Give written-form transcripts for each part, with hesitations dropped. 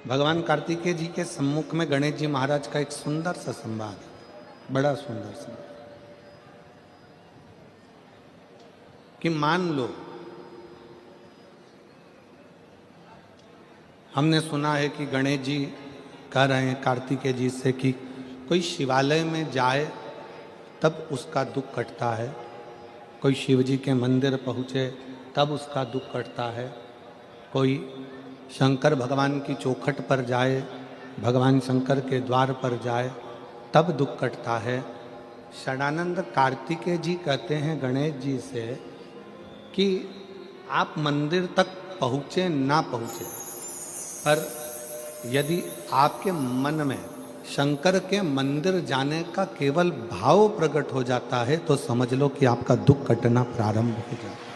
भगवान कार्तिकेय जी के सम्मुख में गणेश जी महाराज का एक सुंदर सा संवाद, बड़ा सुंदर सा, कि मान लो हमने सुना है कि गणेश जी कह रहे हैं कार्तिकेय जी से कि कोई शिवालय में जाए तब उसका दुख कटता है, कोई शिव जी के मंदिर पहुँचे तब उसका दुख कटता है, कोई शंकर भगवान की चौखट पर जाए, भगवान शंकर के द्वार पर जाए तब दुख कटता है। षडानंद कार्तिकेय जी कहते हैं गणेश जी से कि आप मंदिर तक पहुँचे ना पहुँचे, पर यदि आपके मन में शंकर के मंदिर जाने का केवल भाव प्रकट हो जाता है तो समझ लो कि आपका दुख कटना प्रारंभ हो जाता है।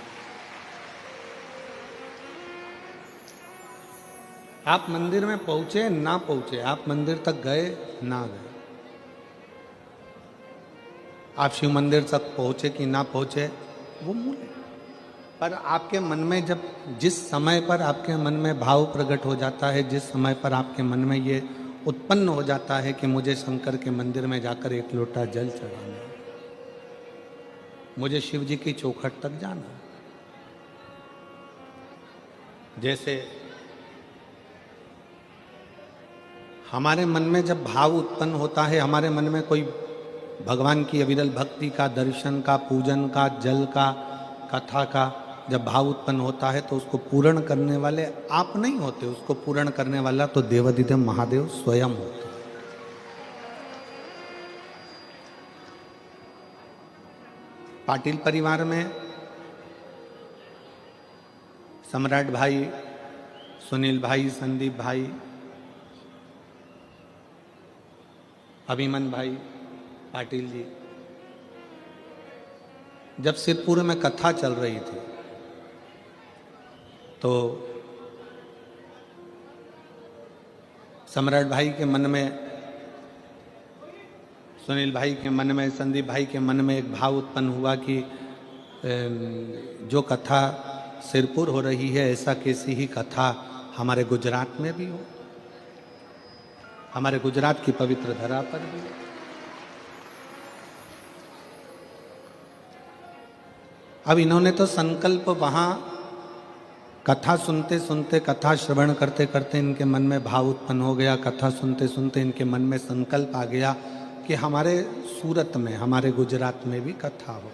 आप मंदिर में पहुंचे ना पहुंचे, आप मंदिर तक गए ना गए, आप शिव मंदिर तक पहुंचे कि ना पहुंचे वो मूल है, पर आपके मन में जब जिस समय पर आपके मन में भाव प्रकट हो जाता है, जिस समय पर आपके मन में ये उत्पन्न हो जाता है कि मुझे शंकर के मंदिर में जाकर एक लोटा जल चढ़ाना है, मुझे शिव जी की चौखट तक जाना है, जैसे हमारे मन में जब भाव उत्पन्न होता है, हमारे मन में कोई भगवान की अविरल भक्ति का, दर्शन का, पूजन का, जल का, कथा का जब भाव उत्पन्न होता है तो उसको पूर्ण करने वाले आप नहीं होते, उसको पूर्ण करने वाला तो देवाधिदेव महादेव स्वयं होते। पाटिल परिवार में सम्राट भाई, सुनील भाई, संदीप भाई, अभिमन भाई पाटिल जी, जब सिरपुर में कथा चल रही थी तो सम्राट भाई के मन में, सुनील भाई के मन में, संदीप भाई के मन में एक भाव उत्पन्न हुआ कि जो कथा सिरपुर हो रही है ऐसा कैसी ही कथा हमारे गुजरात में भी हो, हमारे गुजरात की पवित्र धरा पर भी। अब इन्होंने तो संकल्प वहां कथा सुनते सुनते, कथा श्रवण करते करते इनके मन में भाव उत्पन्न हो गया, कथा सुनते सुनते इनके मन में संकल्प आ गया कि हमारे सूरत में, हमारे गुजरात में भी कथा हो।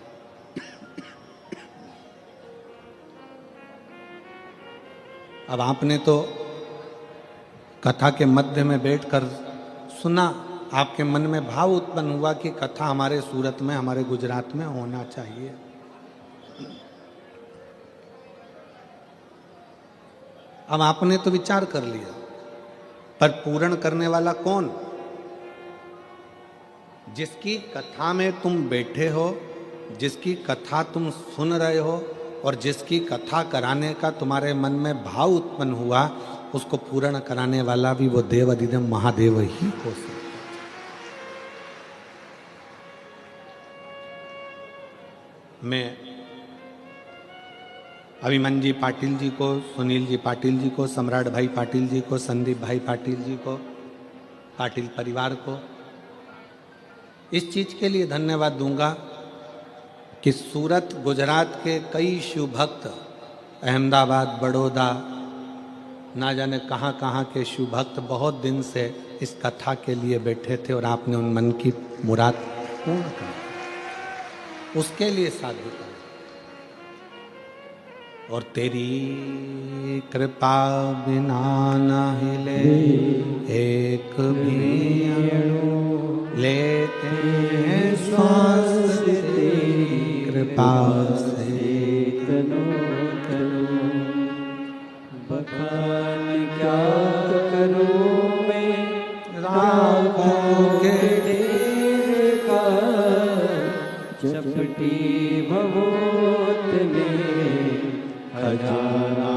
अब आपने तो कथा के मध्य में बैठकर सुना, आपके मन में भाव उत्पन्न हुआ कि कथा हमारे सूरत में, हमारे गुजरात में होना चाहिए। अब आपने तो विचार कर लिया, पर पूर्ण करने वाला कौन? जिसकी कथा में तुम बैठे हो, जिसकी कथा तुम सुन रहे हो और जिसकी कथा कराने का तुम्हारे मन में भाव उत्पन्न हुआ, उसको पूर्ण कराने वाला भी वो देवाधिदेव महादेव ही हो सकता। मैं अभिमन जी पाटिल जी को, सुनील जी पाटिल जी को, सम्राट भाई पाटिल जी को, संदीप भाई पाटिल जी को, पाटिल परिवार को इस चीज के लिए धन्यवाद दूंगा कि सूरत, गुजरात के कई शिव भक्त, अहमदाबाद, बड़ौदा, ना जाने कहाँ कहाँ के शिव भक्त बहुत दिन से इस कथा के लिए बैठे थे और आपने उन मन की मुराद पूर्ण कर, उसके लिए साधुता। और तेरी कृपा बिना न हिले एक भी अणु, लेते हैं श्वास तेरी कृपा से तनो तनो। बखान क्या करूं मैं राखों के तेरे का, चपटी भवोत में खजाना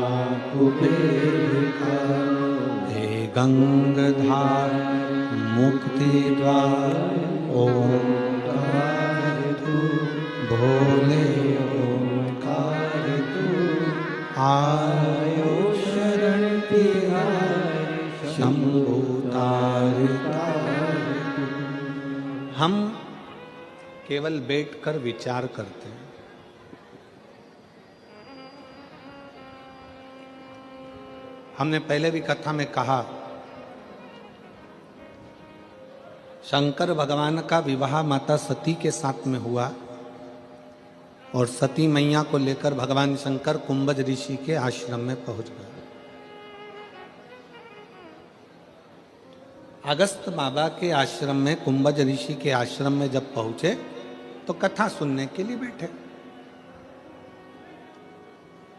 कुबेर का। हे गंगधार मुक्ति द्वार ओंकार तू, भोले ओंकार तू, आयो शरण तिहारी शंभु तारता। हम केवल बैठकर विचार करते हैं। हमने पहले भी कथा में कहा, शंकर भगवान का विवाह माता सती के साथ में हुआ और सती मैया को लेकर भगवान शंकर कुंभज ऋषि के आश्रम में पहुंच गए। अगस्त बाबा के आश्रम में, कुंभज ऋषि के आश्रम में जब पहुंचे तो कथा सुनने के लिए बैठे।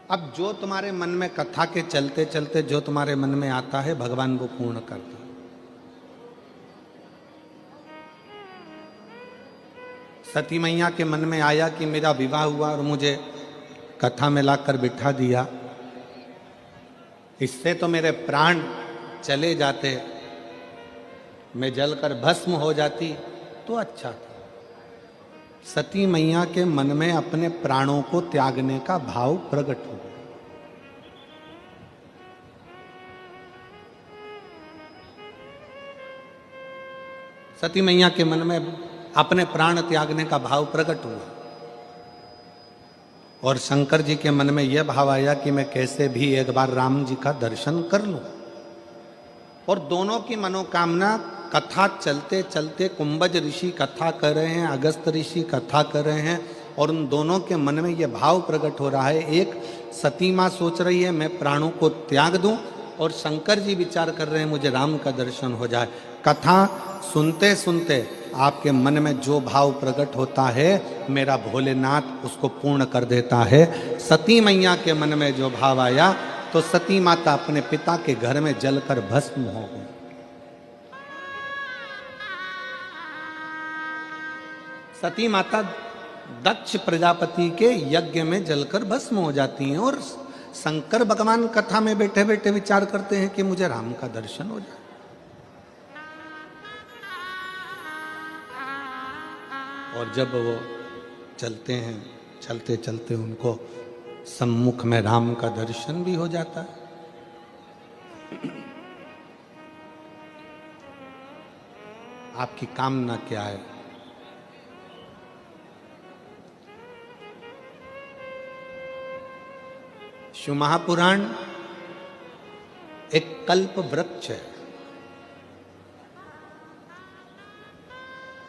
अब जो तुम्हारे मन में कथा के चलते चलते जो तुम्हारे मन में आता है भगवान वो पूर्ण करता है। सती मैया के मन में आया कि मेरा विवाह हुआ और मुझे कथा में लाकर बिठा दिया, इससे तो मेरे प्राण चले जाते, मैं जलकर भस्म हो जाती तो अच्छा था। सती मैया के मन में अपने प्राणों को त्यागने का भाव प्रकट हो गया। सती मैया के मन में अपने प्राण त्यागने का भाव प्रकट हुआ और शंकर जी के मन में यह भाव आया कि मैं कैसे भी एक बार राम जी का दर्शन कर लूं। और दोनों की मनोकामना, कथा चलते चलते कुंभज ऋषि कथा कर रहे हैं, अगस्त ऋषि कथा कर रहे हैं और उन दोनों के मन में यह भाव प्रकट हो रहा है। एक सती माँ सोच रही है मैं प्राणों को त्याग दूं और शंकर जी विचार कर रहे हैं मुझे राम का दर्शन हो जाए। कथा सुनते सुनते आपके मन में जो भाव प्रकट होता है मेरा भोलेनाथ उसको पूर्ण कर देता है। सती मैया के मन में जो भाव आया तो सती माता अपने पिता के घर में जलकर भस्म हो गई। सती माता दक्ष प्रजापति के यज्ञ में जलकर भस्म हो जाती हैं और शंकर भगवान कथा में बैठे बैठे विचार करते हैं कि मुझे राम का दर्शन हो जाए। और जब वो चलते हैं, चलते चलते उनको सम्मुख में राम का दर्शन भी हो जाता है। आपकी कामना क्या है? शिव महापुराण एक कल्प वृक्ष है।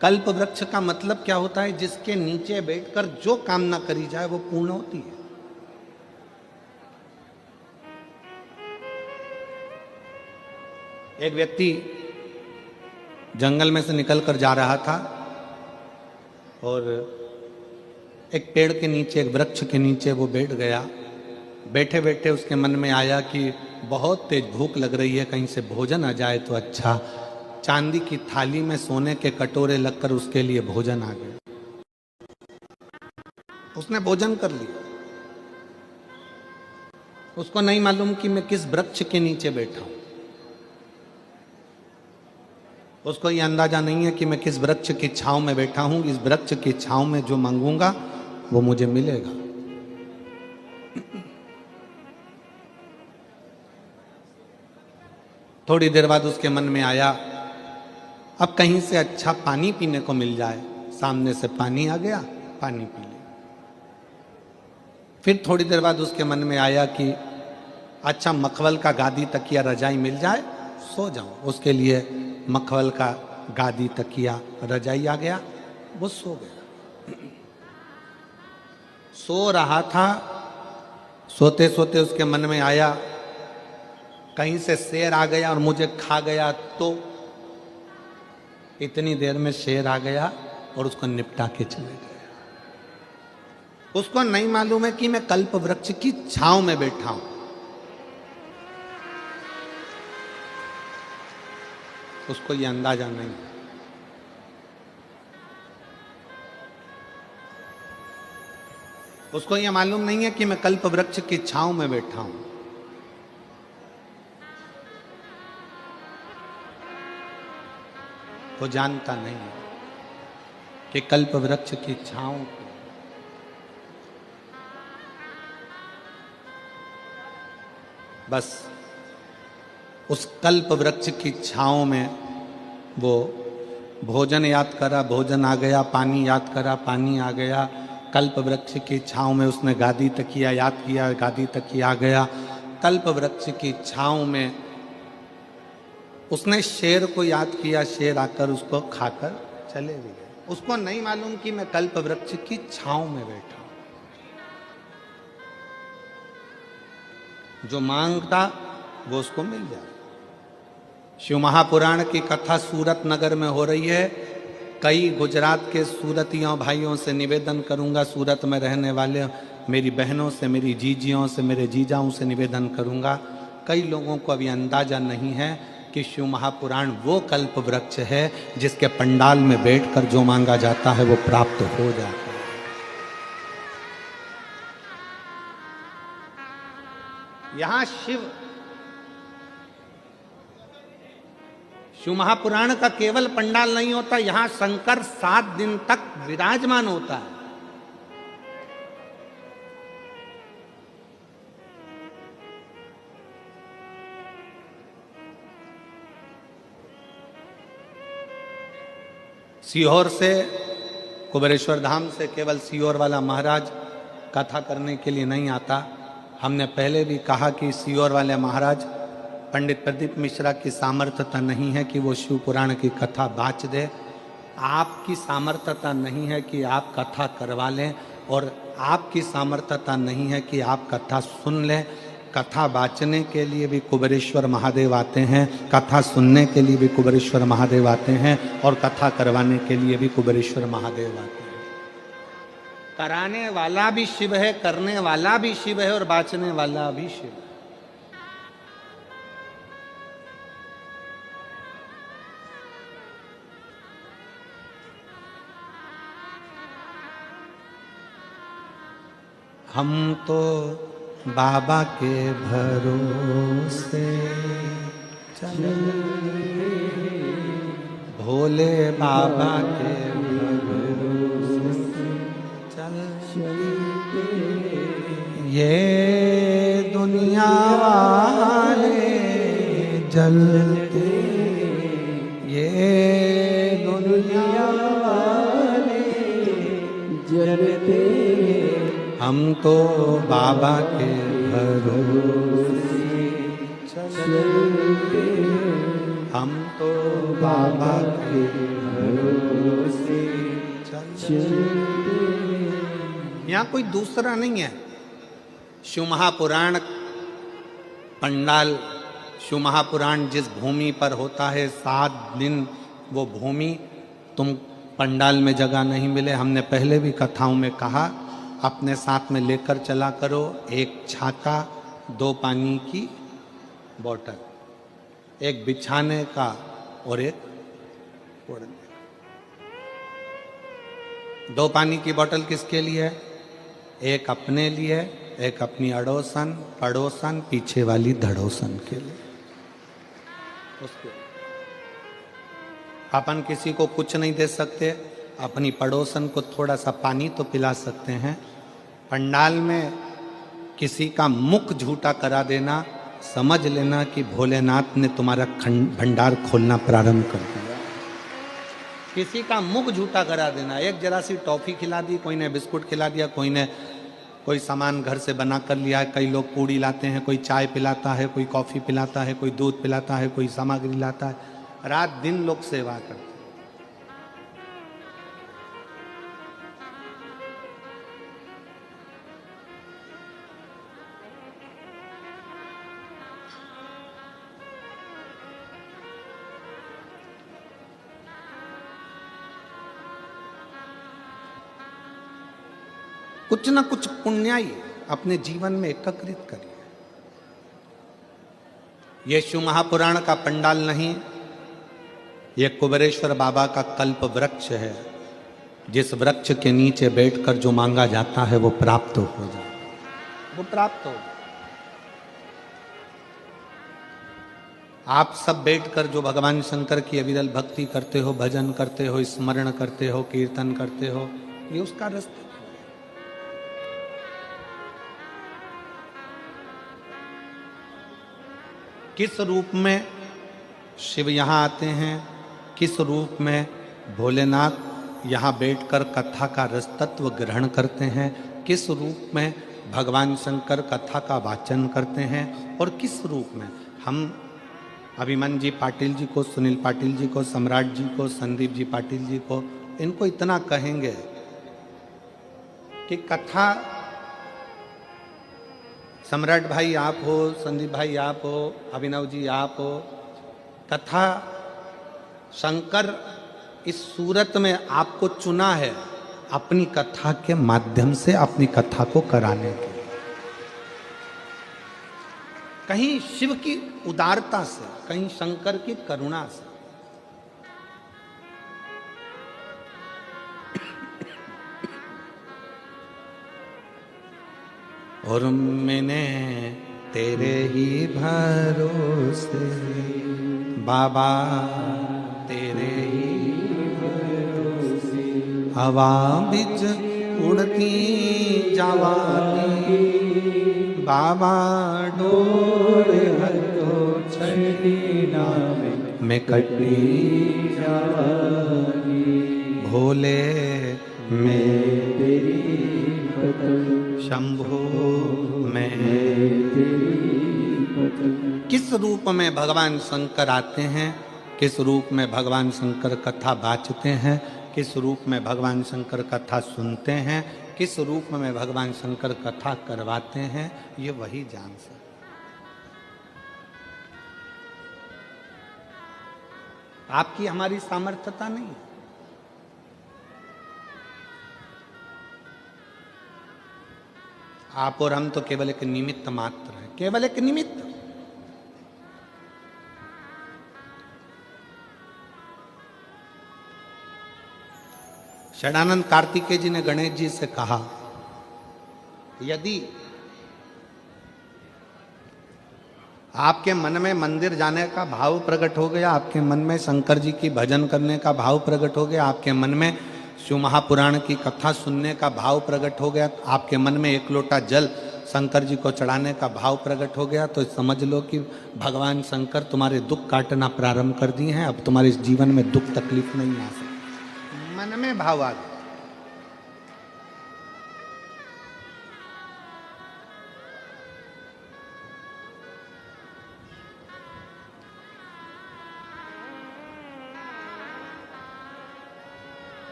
कल्प वृक्ष का मतलब क्या होता है? जिसके नीचे बैठकर जो कामना करी जाए वो पूर्ण होती है। एक व्यक्ति जंगल में से निकलकर जा रहा था और एक पेड़ के नीचे, एक वृक्ष के नीचे वो बैठ गया। बैठे बैठे उसके मन में आया कि बहुत तेज भूख लग रही है, कहीं से भोजन आ जाए तो अच्छा। चांदी की थाली में सोने के कटोरे लगकर उसके लिए भोजन आ गए। उसने भोजन कर लिया। उसको नहीं मालूम कि मैं किस वृक्ष के नीचे बैठा हूं। उसको यह अंदाजा नहीं है कि मैं किस वृक्ष की छांव में बैठा हूं। इस वृक्ष की छांव में जो मांगूंगा वो मुझे मिलेगा। थोड़ी देर बाद उसके मन में आया अब कहीं से अच्छा पानी पीने को मिल जाए। सामने से पानी आ गया, पानी पी लिया। फिर थोड़ी देर बाद उसके मन में आया कि अच्छा मखमल का गादी तकिया रजाई मिल जाए, सो जाऊं। उसके लिए मखमल का गादी तकिया रजाई आ गया, वो सो गया। सो रहा था, सोते सोते उसके मन में आया कहीं से शेर आ गया और मुझे खा गया तो। इतनी देर में शेर आ गया और उसको निपटा के चले गया। उसको नहीं मालूम है कि मैं कल्प वृक्ष की छांव में बैठा हूं। उसको ये अंदाजा नहीं। उसको ये मालूम नहीं है कि मैं कल्प वृक्ष की छांव में बैठा हूं। वो जानता नहीं है कि कल्प वृक्ष की छांव बस उस कल्प वृक्ष की छाँव में वो भोजन याद करा, भोजन आ गया, पानी याद करा, पानी आ गया। कल्प वृक्ष की छाँव में उसने गादी तकिया याद किया, गादी तकिया आ गया। कल्प वृक्ष की छाँव में उसने शेर को याद किया, शेर आकर उसको खाकर चले भी गए। उसको नहीं मालूम कि मैं कल्प वृक्ष की छाँव में बैठा हूं। जो मांगता वो उसको मिल जाए। शिव महापुराण की कथा सूरत नगर में हो रही है। कई गुजरात के सूरतियों भाइयों से निवेदन करूंगा, सूरत में रहने वाले मेरी बहनों से, मेरी जीजियों से, मेरे जीजाओं से निवेदन करूंगा। कई लोगों को अभी अंदाजा नहीं है कि शिव महापुराण वो कल्प वृक्ष है जिसके पंडाल में बैठकर जो मांगा जाता है वो प्राप्त हो जाता है। यहां शिव महापुराण का केवल पंडाल नहीं होता, यहां शंकर 7 दिन तक विराजमान होता है। सीहोर से, कुबेरेश्वर धाम से केवल सीहोर वाला महाराज कथा करने के लिए नहीं आता। हमने पहले भी कहा कि सीहोर वाले महाराज पंडित प्रदीप मिश्रा की सामर्थ्यता नहीं है कि वो शिव पुराण की कथा बाँच दे। आपकी सामर्थ्यता नहीं है कि आप कथा करवा लें, और आपकी सामर्थ्यता नहीं है कि आप कथा सुन लें। कथा बाँचने के लिए भी कुबेरेश्वर महादेव आते हैं, कथा सुनने के लिए भी कुबेरेश्वर महादेव आते हैं, और कथा करवाने के लिए भी कुबेरेश्वर महादेव आते हैं। कराने वाला भी शिव है, करने वाला भी शिव है, और बाँचने वाला भी शिव है। हम तो बाबा के भरोसे चले, भोले बाबा के भरोसे चले। ये दुनिया वाले जलते, ये दुनिया वाले जलते, हम तो बाबा के भरोसे चलते, हम तो बाबा के भरोसे चलते। यहाँ कोई दूसरा नहीं है। शिव महापुराण पंडाल, शिव महापुराण जिस भूमि पर होता है 7 दिन, वो भूमि तुम पंडाल में जगह नहीं मिले। हमने पहले भी कथाओं में कहा, अपने साथ में लेकर चला करो 1 छाता, 2 पानी की बोतल, 1 बिछाने का और 1 ओढ़ने का। 2 पानी की बोतल किसके लिए? 1 अपने लिए, 1 अपनी अड़ोसन पड़ोसन पीछे वाली धड़ोसन के लिए। उसके अपन किसी को कुछ नहीं दे सकते, अपनी पड़ोसन को थोड़ा सा पानी तो पिला सकते हैं। पंडाल में किसी का मुख झूठा करा देना, समझ लेना कि भोलेनाथ ने तुम्हारा भंडार खोलना प्रारंभ कर दिया। किसी का मुख झूठा करा देना, एक जरा सी टॉफी खिला दी, कोई ने बिस्कुट खिला दिया, कोई ने कोई सामान घर से बना कर लिया। कई लोग पूड़ी लाते हैं, कोई चाय पिलाता है, कोई कॉफ़ी पिलाता है, कोई दूध पिलाता है, कोई सामग्री लाता है। रात दिन लोग सेवा करते हैं। कुछ ना कुछ पुण्याई अपने जीवन में एकत्रित करिए। ये शिव महापुराण का पंडाल नहीं, ये कुबेरेश्वर बाबा का कल्प वृक्ष है, जिस वृक्ष के नीचे बैठकर जो मांगा जाता है वो प्राप्त हो जाए, वो प्राप्त हो। आप सब बैठकर जो भगवान शंकर की अविरल भक्ति करते हो, भजन करते हो, स्मरण करते हो, कीर्तन करते हो, ये उसका रास्ता। किस रूप में शिव यहाँ आते हैं, किस रूप में भोलेनाथ यहाँ बैठकर कथा का रस तत्व ग्रहण करते हैं, किस रूप में भगवान शंकर कथा का वाचन करते हैं, और किस रूप में हम अभिमन्यु जी पाटिल जी को, सुनील पाटिल जी को, सम्राट जी को, संदीप जी पाटिल जी को, इनको इतना कहेंगे कि कथा सम्राट भाई आप हो, संदीप भाई आप हो, अभिनव जी आप हो, कथा शंकर इस सूरत में आपको चुना है अपनी कथा के माध्यम से अपनी कथा को कराने के। कहीं शिव की उदारता से, कहीं शंकर की करुणा से। और मैंने तेरे ही भरोसे बाबा, तेरे ही भरोसे हवा बिच उड़ती जवानी बाबा, डोर हथो छड़ी नामे मैं कटी जवानी, भोले मैं तेरी शंभो मैं तेरी। किस रूप में भगवान शंकर आते हैं, किस रूप में भगवान शंकर कथा बाचते हैं, किस रूप में भगवान शंकर कथा सुनते हैं, किस रूप में भगवान शंकर कथा करवाते हैं, ये वही जान सकते। आपकी हमारी सामर्थ्यता नहीं है। आप और हम तो केवल एक निमित्त मात्र हैं, केवल एक निमित्त। षडानंद कार्तिकेय जी ने गणेश जी से कहा, यदि आपके मन में मंदिर जाने का भाव प्रकट हो गया, आपके मन में शंकर जी की भजन करने का भाव प्रकट हो गया, आपके मन में शिव महापुराण की कथा सुनने का भाव प्रकट हो गया, आपके मन में एक लोटा जल शंकर जी को चढ़ाने का भाव प्रकट हो गया, तो समझ लो कि भगवान शंकर तुम्हारे दुख काटना प्रारंभ कर दिए हैं। अब तुम्हारे इस जीवन में दुख तकलीफ नहीं आ सकती। मन में भाव आ गया।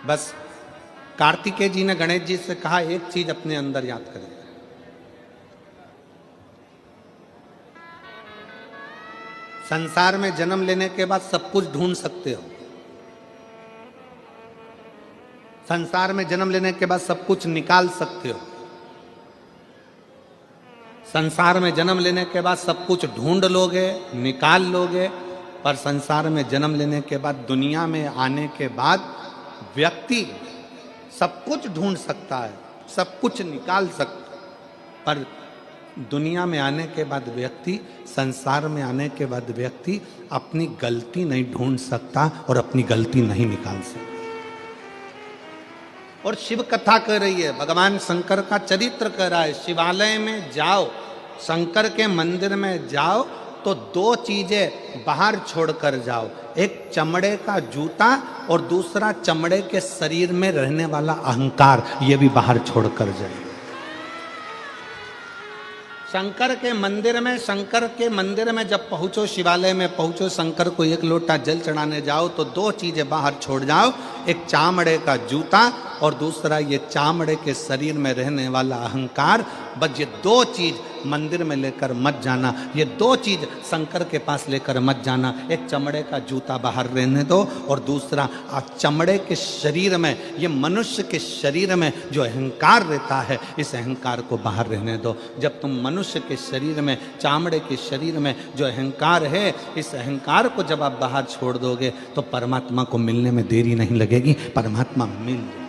बस कार्तिकेय जी ने गणेश जी से कहा, एक चीज अपने अंदर याद करें, संसार में जन्म लेने के बाद सब कुछ ढूंढ सकते हो, संसार में जन्म लेने के बाद सब कुछ निकाल सकते हो, संसार में जन्म लेने के बाद सब कुछ ढूंढ लोगे, निकाल लोगे, पर संसार में जन्म लेने के बाद, दुनिया में आने के बाद व्यक्ति सब कुछ ढूंढ सकता है, सब कुछ निकाल सकता, पर दुनिया में आने के बाद व्यक्ति, संसार में आने के बाद व्यक्ति अपनी गलती नहीं ढूंढ सकता और अपनी गलती नहीं निकाल सकता। और शिव कथा कर रही है, भगवान शंकर का चरित्र कर रहा है। शिवालय में जाओ, शंकर के मंदिर में जाओ तो दो चीजें बाहर छोड़कर जाओ, एक चमड़े का जूता और दूसरा चमड़े के शरीर में रहने वाला अहंकार, ये भी बाहर छोड़कर जाए। शंकर के मंदिर में जब पहुंचो, शिवालय में पहुंचो, शंकर को एक लोटा जल चढ़ाने जाओ तो दो चीजें बाहर छोड़ जाओ, एक चामड़े का जूता और दूसरा ये चामड़े के शरीर में रहने वाला अहंकार। बस ये दो चीज मंदिर में लेकर मत जाना, ये दो चीज शंकर के पास लेकर मत जाना। एक चमड़े का जूता बाहर रहने दो और दूसरा चमड़े के शरीर में, ये मनुष्य के शरीर में जो अहंकार रहता है, इस अहंकार को बाहर रहने दो। जब तुम मनुष्य के शरीर में, चामड़े के शरीर में जो अहंकार है, इस अहंकार को जब आप बाहर छोड़ दोगे तो परमात्मा को मिलने में देरी नहीं लगेगी, परमात्मा मिल जाएगा।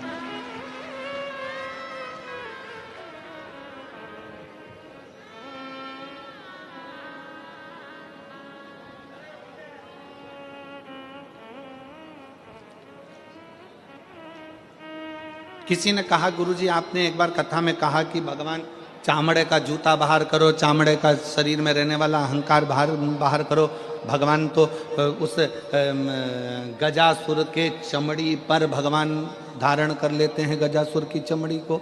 किसी ने कहा, गुरुजी आपने एक बार कथा में कहा कि भगवान चामड़े का जूता बाहर करो, चामड़े का शरीर में रहने वाला अहंकार बाहर बाहर करो। भगवान तो उस गजासुर के चमड़ी पर भगवान धारण कर लेते हैं, गजासुर की चमड़ी को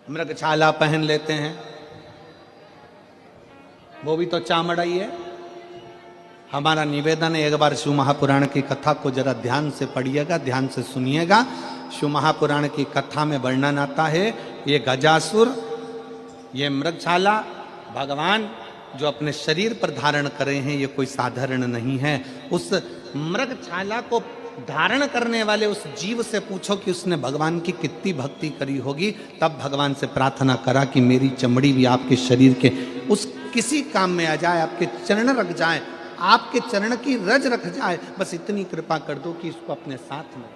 मृगछाला पहन लेते हैं, वो भी तो चामड़ा ही है। हमारा निवेदन है, एक बार शिव महापुराण की कथा को जरा ध्यान से पढ़िएगा, ध्यान से सुनिएगा। शिव महापुराण की कथा में वर्णन आता है, ये गजासुर, ये मृगछाला भगवान जो अपने शरीर पर धारण करे हैं, ये कोई साधारण नहीं है। उस मृगछाला को धारण करने वाले उस जीव से पूछो कि उसने भगवान की कितनी भक्ति करी होगी। तब भगवान से प्रार्थना करा कि मेरी चमड़ी भी आपके शरीर के उस किसी काम में आ जाए, आपके चरण रख जाए, आपके चरण की रज रख जाए, बस इतनी कृपा कर दो कि इसको अपने साथ में।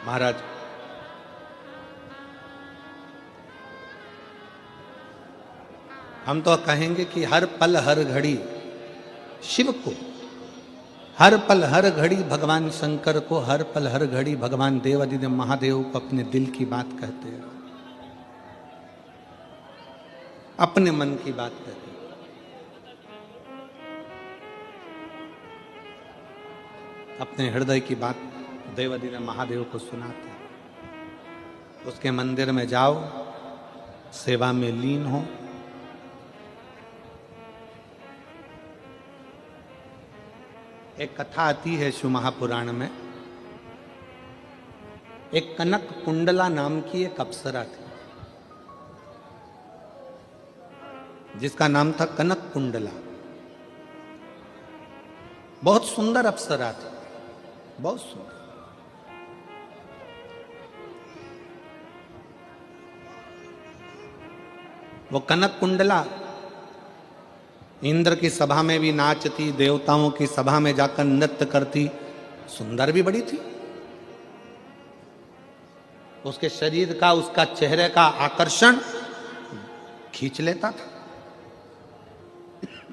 महाराज हम तो कहेंगे कि हर पल हर घड़ी शिव को, हर पल हर घड़ी भगवान शंकर को, हर पल हर घड़ी भगवान देवादिदेव महादेव को अपने दिल की बात कहते हैं, अपने मन की बात कहते हैं। अपने हृदय की बात देवादिदेव महादेव को सुनाते हैं। उसके मंदिर में जाओ, सेवा में लीन हो। एक कथा आती है शिव महापुराण में, एक कनक कुंडला नाम की एक अप्सरा थी, जिसका नाम था कनक कुंडला। बहुत सुंदर अप्सरा थी, बहुत सुंदर। वो कनक कुंडला इंद्र की सभा में भी नाचती, देवताओं की सभा में जाकर नृत्य करती, सुंदर भी बड़ी थी। उसके शरीर का, उसका चेहरे का आकर्षण खींच लेता था।